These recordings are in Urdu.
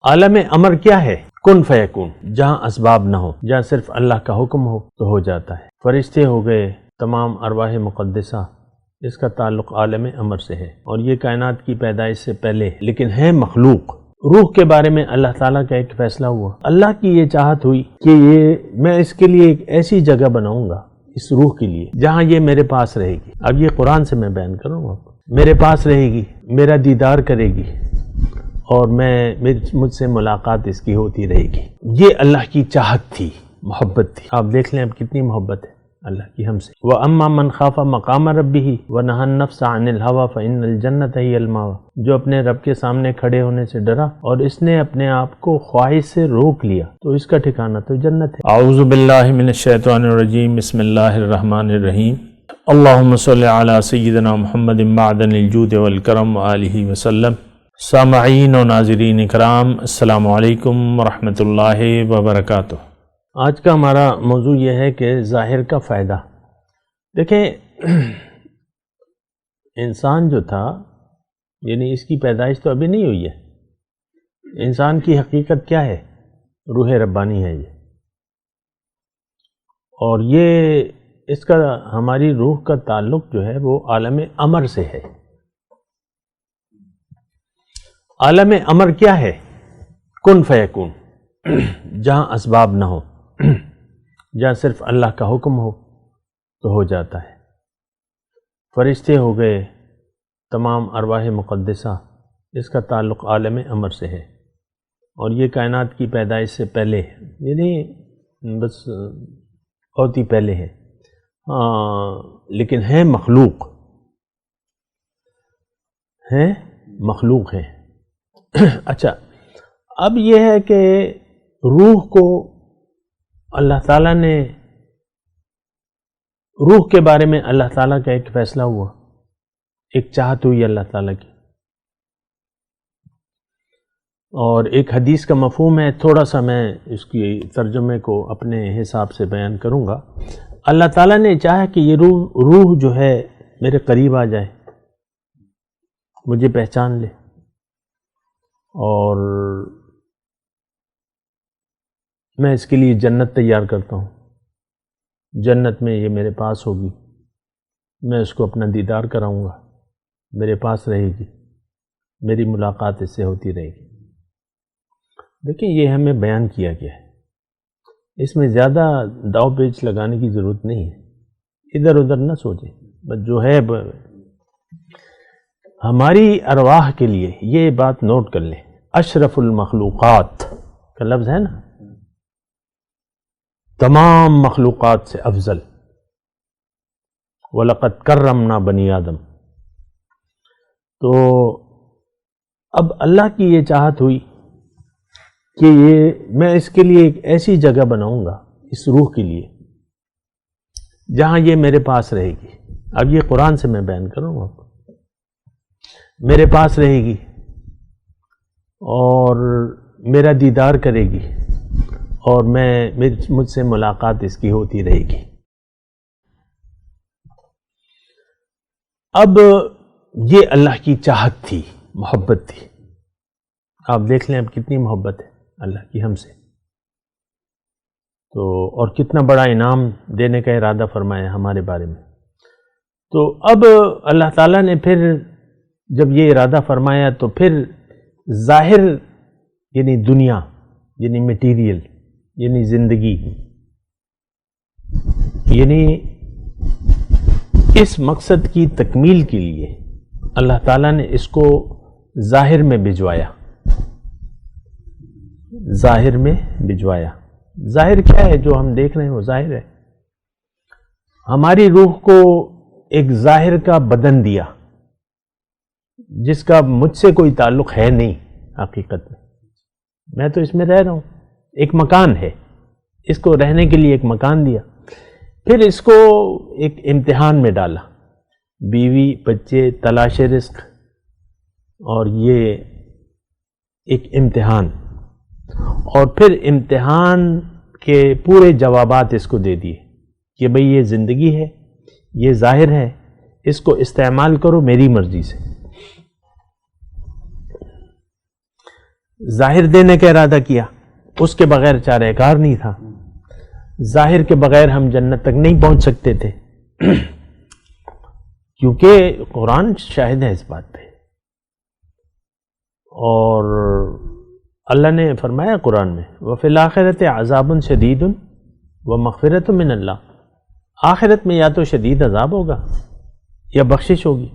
عالم امر کیا ہے؟ کن فیکون، جہاں اسباب نہ ہو، جہاں صرف اللہ کا حکم ہو تو ہو جاتا ہے۔ فرشتے ہو گئے، تمام ارواح مقدسہ، اس کا تعلق عالم امر سے ہے، اور یہ کائنات کی پیدائش سے پہلے، لیکن ہے مخلوق۔ روح کے بارے میں اللہ تعالیٰ کا ایک فیصلہ ہوا، اللہ کی یہ چاہت ہوئی کہ میں اس کے لیے ایک ایسی جگہ بناؤں گا، اس روح کے لیے، جہاں یہ میرے پاس رہے گی۔ اب یہ قرآن سے میں بیان کروں گا، میرے پاس رہے گی، میرا دیدار کرے گی، اور مجھ سے ملاقات اس کی ہوتی رہے گی۔ یہ اللہ کی چاہت تھی، محبت تھی۔ آپ دیکھ لیں اب کتنی محبت ہے اللہ کی ہم سے۔ وَأَمَّا مَنْ خَافَ مَقَامَ رَبِّهِ وَنَهَى النَّفْسَ عَنِ الْهَوَىٰ فَإِنَّ الْجَنَّةَ هِيَ الْمَأْوَىٰ، جو اپنے رب کے سامنے کھڑے ہونے سے ڈرا اور اس نے اپنے آپ کو خواہش سے روک لیا تو اس کا ٹھکانہ تو جنت ہے۔ اعوذ باللہ من الشیطان الرجیم، بسم اللہ الرحمن الرحیم۔ اللہم صلی علی سیدنا محمد معدن الجود والکرم وآلہ وسلم۔ سامعین و ناظرین اکرام، السلام علیکم ورحمۃ اللہ وبرکاتہ۔ آج کا ہمارا موضوع یہ ہے کہ ظاہر کا فائدہ۔ دیکھیں، انسان جو تھا، یعنی اس کی پیدائش تو ابھی نہیں ہوئی ہے۔ انسان کی حقیقت کیا ہے؟ روح ربانی ہے یہ، اور یہ اس کا ہماری روح کا تعلق جو ہے وہ عالم امر سے ہے۔ عالم امر کیا ہے؟ کن فیکون، جہاں اسباب نہ ہو، جہاں صرف اللہ کا حکم ہو تو ہو جاتا ہے۔ فرشتے ہو گئے، تمام ارواح مقدسہ، اس کا تعلق عالم امر سے ہے، اور یہ کائنات کی پیدائش سے پہلے، یعنی بس بہت ہی پہلے ہے، لیکن ہے مخلوق، ہے۔ اچھا، اب یہ ہے کہ روح کو اللہ تعالیٰ نے، روح کے بارے میں اللہ تعالیٰ کا ایک فیصلہ ہوا، ایک چاہت ہوئی اللہ تعالیٰ کی، اور ایک حدیث کا مفہوم ہے، تھوڑا سا میں اس کی ترجمے کو اپنے حساب سے بیان کروں گا۔ اللہ تعالیٰ نے چاہا کہ یہ روح جو ہے میرے قریب آ جائے، مجھے پہچان لے، اور میں اس کے لیے جنت تیار کرتا ہوں۔ جنت میں یہ میرے پاس ہوگی، میں اس کو اپنا دیدار کراؤں گا، میرے پاس رہے گی، میری ملاقات اس سے ہوتی رہے گی۔ دیکھیں، یہ ہمیں بیان کیا گیا ہے، اس میں زیادہ داؤ پیچ لگانے کی ضرورت نہیں ہے، ادھر ادھر نہ سوچیں، بس جو ہے ہماری ارواح کے لیے یہ بات نوٹ کر لیں، اشرف المخلوقات کا لفظ ہے نا، تمام مخلوقات سے افضل، وَلَقَدْ كَرَّمْنَا بَنِي آدم۔ تو اب اللہ کی یہ چاہت ہوئی کہ میں اس کے لیے ایک ایسی جگہ بناؤں گا، اس روح کے لیے، جہاں یہ میرے پاس رہے گی۔ اب یہ قرآن سے میں بیان کروں گا، میرے پاس رہے گی، اور میرا دیدار کرے گی، اور مجھ سے ملاقات اس کی ہوتی رہے گی۔ اب یہ اللہ کی چاہت تھی، محبت تھی۔ آپ دیکھ لیں اب کتنی محبت ہے اللہ کی ہم سے، تو اور کتنا بڑا انعام دینے کا ارادہ فرمایا ہمارے بارے میں۔ تو اب اللہ تعالیٰ نے پھر جب یہ ارادہ فرمایا تو پھر ظاہر، یعنی دنیا، یعنی میٹیریل، یعنی زندگی، یعنی اس مقصد کی تکمیل کے لیے اللہ تعالیٰ نے اس کو ظاہر میں بھجوایا۔ ظاہر میں بھجوایا۔ ظاہر کیا ہے؟ جو ہم دیکھ رہے ہیں وہ ظاہر ہے۔ ہماری روح کو ایک ظاہر کا بدن دیا، جس کا مجھ سے کوئی تعلق ہے نہیں حقیقت میں تو اس میں رہ رہا ہوں، ایک مکان ہے، اس کو رہنے کے لیے ایک مکان دیا، پھر اس کو ایک امتحان میں ڈالا، بیوی، بچے، تلاش رزق، اور یہ ایک امتحان، اور پھر امتحان کے پورے جوابات اس کو دے دیے کہ بھئی یہ زندگی ہے، یہ ظاہر ہے، اس کو استعمال کرو میری مرضی سے۔ ظاہر دینے کا ارادہ کیا، اس کے بغیر چارہ کار نہیں تھا. ظاہر کے بغیر ہم جنت تک نہیں پہنچ سکتے تھے، کیونکہ قرآن شاہد ہے اس بات پہ. اور اللہ نے فرمایا قرآن میں وَفِي الْآخِرَةِ عَذَابٌ شَدِيدٌ وَمَغْفِرَةٌ مِّنَ اللَّهِ، آخرت میں یا تو شدید عذاب ہوگا یا بخشش ہوگی.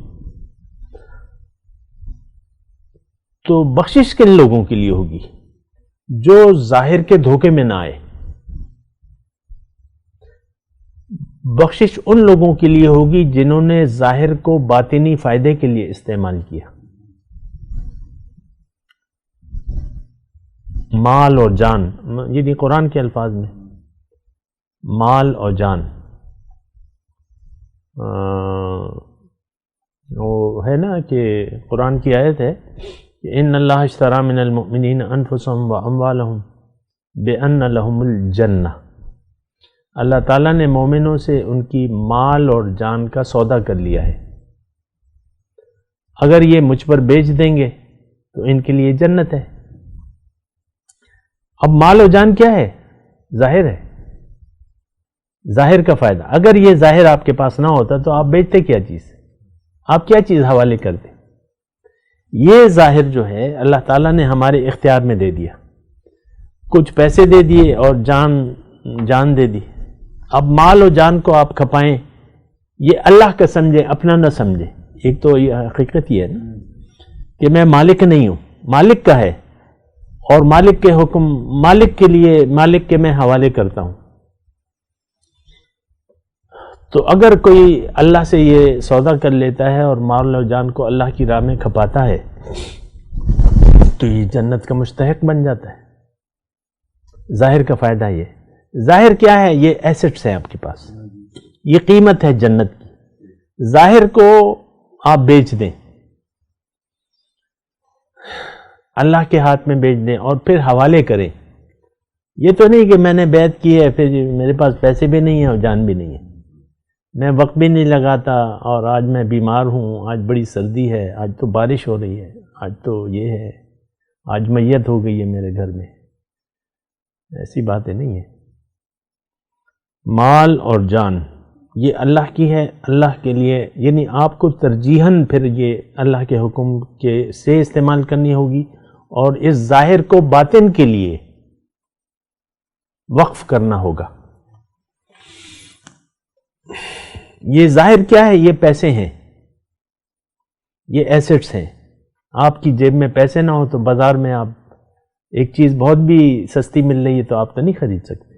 تو بخشش کن لوگوں کے لیے ہوگی؟ جو ظاہر کے دھوکے میں نہ آئے. بخشش ان لوگوں کے لیے ہوگی جنہوں نے ظاہر کو باطنی فائدے کے لیے استعمال کیا. مال اور جان، یعنی قرآن کے الفاظ میں مال اور جان، وہ ہے نا کہ قرآن کی آیت ہے کہ ان اللہ اشتری من المؤمنین انفسهم واموالهم بان لهم الجنہ. اللہ تعالیٰ نے مومنوں سے ان کی مال اور جان کا سودا کر لیا ہے، اگر یہ مجھ پر بیچ دیں گے تو ان کے لیے جنت ہے. اب مال و جان کیا ہے؟ ظاہر ہے، ظاہر کا فائدہ. اگر یہ ظاہر آپ کے پاس نہ ہوتا تو آپ بیچتے کیا چیز؟ آپ کیا چیز حوالے کرتے؟ یہ ظاہر جو ہے اللہ تعالیٰ نے ہمارے اختیار میں دے دیا. کچھ پیسے دے دیے اور جان دے دی. اب مال و جان کو آپ کھپائیں، یہ اللہ کا سمجھیں، اپنا نہ سمجھیں. ایک تو یہ حقیقت یہ ہے نا کہ میں مالک نہیں ہوں، مالک کا ہے، اور مالک کے حکم مالک کے لیے مالک کے میں حوالے کرتا ہوں. تو اگر کوئی اللہ سے یہ سودا کر لیتا ہے اور مال و جان کو اللہ کی راہ میں کھپاتا ہے تو یہ جنت کا مستحق بن جاتا ہے. ظاہر کا فائدہ یہ. ظاہر کیا ہے؟ یہ ایسٹس ہیں آپ کے پاس، یہ قیمت ہے جنت کی. ظاہر کو آپ بیچ دیں، اللہ کے ہاتھ میں بیچ دیں اور پھر حوالے کریں. یہ تو نہیں کہ میں نے بیعت کی ہے پھر میرے پاس پیسے بھی نہیں ہیں اور جان بھی نہیں ہے، میں وقت بھی نہیں لگاتا، اور آج میں بیمار ہوں، آج بڑی سردی ہے، آج تو بارش ہو رہی ہے، آج تو یہ ہے، آج میت ہو گئی ہے میرے گھر میں. ایسی باتیں نہیں ہیں. مال اور جان یہ اللہ کی ہے، اللہ کے لیے، یعنی آپ کو ترجیحاً پھر یہ اللہ کے حکم کے سے استعمال کرنی ہوگی اور اس ظاہر کو باطن کے لیے وقف کرنا ہوگا. یہ ظاہر کیا ہے؟ یہ پیسے ہیں، یہ ایسٹس ہیں. آپ کی جیب میں پیسے نہ ہو تو بازار میں آپ ایک چیز بہت بھی سستی مل رہی ہے تو آپ تو نہیں خرید سکتے.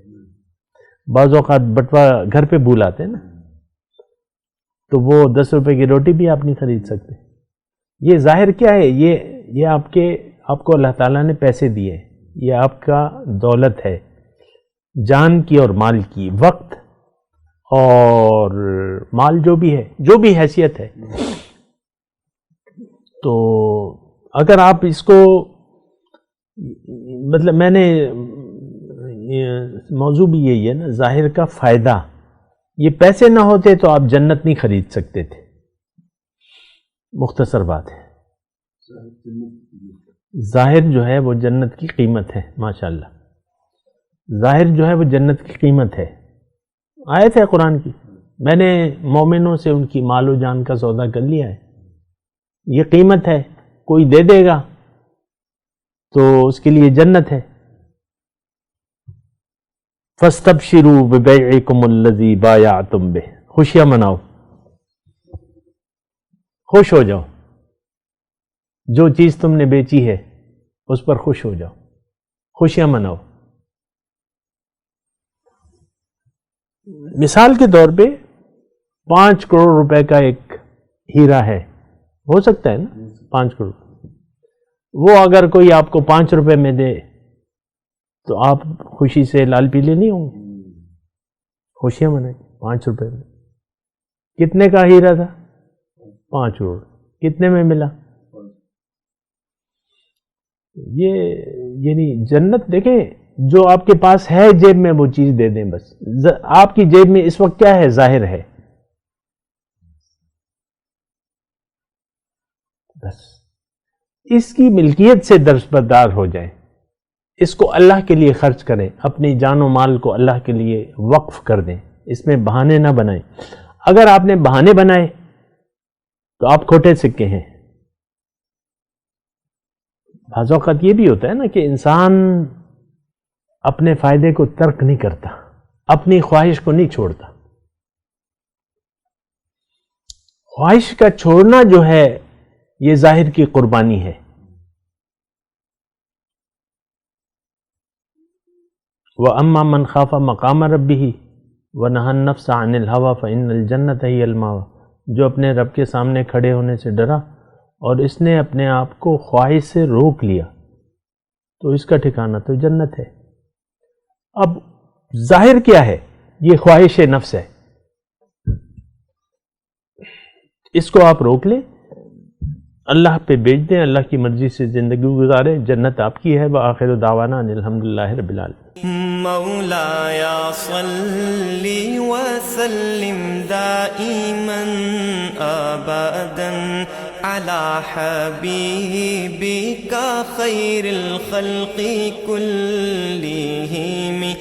بعض اوقات بٹوا گھر پہ بھول آتے ہیں نا، تو وہ 10 روپے کی روٹی بھی آپ نہیں خرید سکتے. یہ ظاہر کیا ہے؟ یہ آپ کو اللہ تعالیٰ نے پیسے دیے، یہ آپ کا دولت ہے، جان کی اور مال کی، وقت اور مال جو بھی ہے، جو بھی حیثیت ہے. تو اگر آپ اس کو مطلب میں نے موضوع بھی یہی ہے نا، ظاہر کا فائدہ. یہ پیسے نہ ہوتے تو آپ جنت نہیں خرید سکتے تھے. مختصر بات ہے. ظاہر جو ہے وہ جنت کی قیمت ہے. ماشاءاللہ، ظاہر جو ہے وہ جنت کی قیمت ہے. آیت ہے قرآن کی، میں نے مومنوں سے ان کی مال و جان کا سودا کر لیا ہے، یہ قیمت ہے. کوئی دے دے گا تو اس کے لیے جنت ہے. فَاسْتَبْشِرُوا بِبَيْعِكُمُ الَّذِي بَایَعْتُمْ بِهِ. خوشیاں مناؤ، خوش ہو جاؤ. جو چیز تم نے بیچی ہے اس پر خوش ہو جاؤ، خوشیاں مناؤ. مثال کے طور پہ 5 کروڑ روپے کا ایک ہیرا ہے، ہو سکتا ہے نا 5 کروڑ. وہ اگر کوئی آپ کو 5 روپے میں دے تو آپ خوشی سے لال پیلے نہیں ہوں گے. خوشیاں منائیں. 5 روپے میں کتنے کا ہیرا تھا؟ 5 کروڑ. کتنے میں ملا؟ یہ یعنی جنت دیکھیں، جو آپ کے پاس ہے جیب میں وہ چیز دے دیں بس. آپ کی جیب میں اس وقت کیا ہے؟ ظاہر ہے بس. اس کی ملکیت سے دستبردار ہو جائیں، اس کو اللہ کے لیے خرچ کریں، اپنی جان و مال کو اللہ کے لیے وقف کر دیں، اس میں بہانے نہ بنائیں۔ اگر آپ نے بہانے بنائے تو آپ کھوٹے سکے ہیں۔ بعض اوقات یہ بھی ہوتا ہے نا کہ انسان اپنے فائدے کو ترک نہیں کرتا، اپنی خواہش کو نہیں چھوڑتا۔ خواہش کا چھوڑنا جو ہے یہ ظاہر کی قربانی ہے۔ وَأَمَّا مَنْ خَافَ مَقَامَ رَبِّهِ وَنَهَى النَّفْسَ عَنِ الْهَوَى فَإِنَّ الْجَنَّةَ هِيَ الْمَأْوَى، جو اپنے رب کے سامنے کھڑے ہونے سے ڈرا اور اس نے اپنے آپ کو خواہش سے روک لیا تو اس کا ٹھکانہ تو جنت ہے۔ اب ظاہر کیا ہے؟ یہ خواہش نفس ہے، اس کو آپ روک لیں، اللہ پہ بیچ دیں، اللہ کی مرضی سے زندگی گزاریں، جنت آپ کی ہے۔ وآخر دعوانا ان الحمدللہ رب العالمین۔ مولاي صل وسلم دائما ابدا على حبيبك خير الخلق كلهم